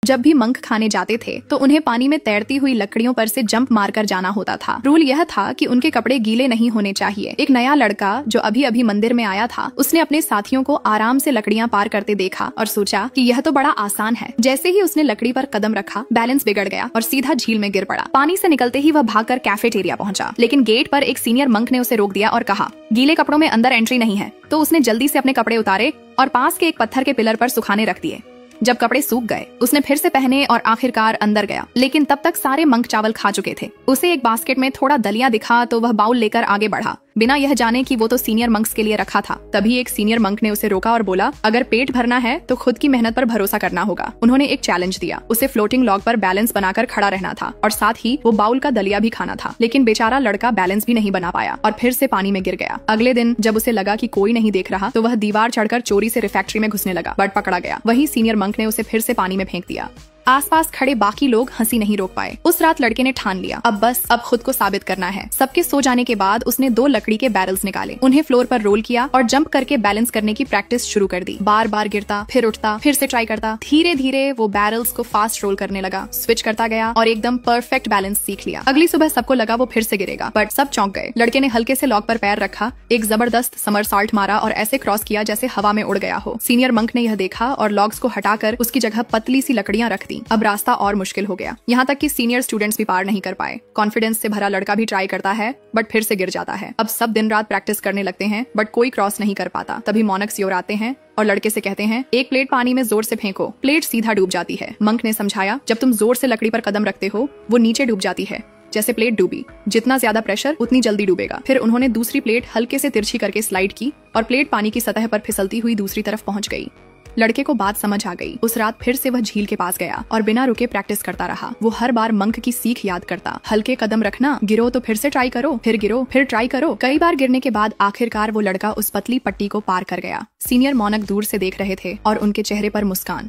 जब भी मंक खाने जाते थे तो उन्हें पानी में तैरती हुई लकड़ियों पर से जंप मारकर जाना होता था। रूल यह था कि उनके कपड़े गीले नहीं होने चाहिए। एक नया लड़का जो अभी अभी मंदिर में आया था, उसने अपने साथियों को आराम से लकड़ियां पार करते देखा और सोचा कि यह तो बड़ा आसान है। जैसे ही उसने लकड़ी पर कदम रखा, बैलेंस बिगड़ गया और सीधा झील में गिर पड़ा। पानी से निकलते ही वह भागकर कैफेटेरिया पहुंचा, लेकिन गेट पर एक सीनियर मंक ने उसे रोक दिया और कहा, गीले कपड़ों में अंदर एंट्री नहीं है। तो उसने जल्दी से अपने कपड़े उतारे और पास के एक पत्थर के पिलर पर सुखाने रख दिए। जब कपड़े सूख गए, उसने फिर से पहने और आखिरकार अंदर गया, लेकिन तब तक सारे मंक चावल खा चुके थे। उसे एक बास्केट में थोड़ा दलिया दिखा तो वह बाउल लेकर आगे बढ़ा, बिना यह जाने कि वो तो सीनियर मंक्स के लिए रखा था। तभी एक सीनियर मंक ने उसे रोका और बोला, अगर पेट भरना है तो खुद की मेहनत पर भरोसा करना होगा। उन्होंने एक चैलेंज दिया। उसे फ्लोटिंग लॉग पर बैलेंस बनाकर खड़ा रहना था और साथ ही वो बाउल का दलिया भी खाना था। लेकिन बेचारा लड़का बैलेंस भी नहीं बना पाया और फिर से पानी में गिर गया। अगले दिन जब उसे लगा कि कोई नहीं देख रहा, तो वह दीवार चढ़कर चोरी से रिफैक्ट्री में घुसने लगा, बट पकड़ा गया। वही सीनियर मंक ने उसे फिर से पानी में फेंक दिया। आसपास खड़े बाकी लोग हंसी नहीं रोक पाए। उस रात लड़के ने ठान लिया, अब खुद को साबित करना है। सबके सो जाने के बाद उसने 2 लकड़ी के बैरल्स निकाले, उन्हें फ्लोर पर रोल किया और जंप करके बैलेंस करने की प्रैक्टिस शुरू कर दी। बार बार गिरता, फिर उठता, फिर से ट्राई करता। धीरे धीरे वो बैरल्स को फास्ट रोल करने लगा, स्विच करता गया और एकदम परफेक्ट बैलेंस सीख लिया। अगली सुबह सबको लगा वो फिर से गिरेगा, बट सब चौंक गए। लड़के ने हल्के से लॉक पर पैर रखा, एक जबरदस्त समरसॉल्ट मारा और ऐसे क्रॉस किया जैसे हवा में उड़ गया हो। सीनियर मंक ने यह देखा और लॉग्स को हटाकर उसकी जगह पतली सी लकड़ियां रख दी। अब रास्ता और मुश्किल हो गया, यहाँ तक कि सीनियर स्टूडेंट्स भी पार नहीं कर पाए। कॉन्फिडेंस से भरा लड़का भी ट्राई करता है, बट फिर से गिर जाता है। अब सब दिन रात प्रैक्टिस करने लगते हैं, बट कोई क्रॉस नहीं कर पाता। तभी मोनक्स योर आते हैं और लड़के से कहते हैं, एक प्लेट पानी में जोर से फेंको, प्लेट सीधा डूब जाती है। मंक ने समझाया, जब तुम जोर से लकड़ी पर कदम रखते हो, वो नीचे डूब जाती है। जैसे प्लेट डूबी, जितना ज्यादा प्रेशर उतनी जल्दी डूबेगा। फिर उन्होंने दूसरी प्लेट हल्के से तिरछी करके स्लाइड की और प्लेट पानी की सतह पर फिसलती हुई दूसरी तरफ पहुंच गई। लड़के को बात समझ आ गई। उस रात फिर से वह झील के पास गया और बिना रुके प्रैक्टिस करता रहा। वो हर बार मंक की सीख याद करता, हल्के कदम रखना, गिरो तो फिर से ट्राई करो, फिर गिरो, फिर ट्राई करो। कई बार गिरने के बाद आखिरकार वो लड़का उस पतली पट्टी को पार कर गया। सीनियर मोनक दूर से देख रहे थे और उनके चेहरे पर मुस्कान।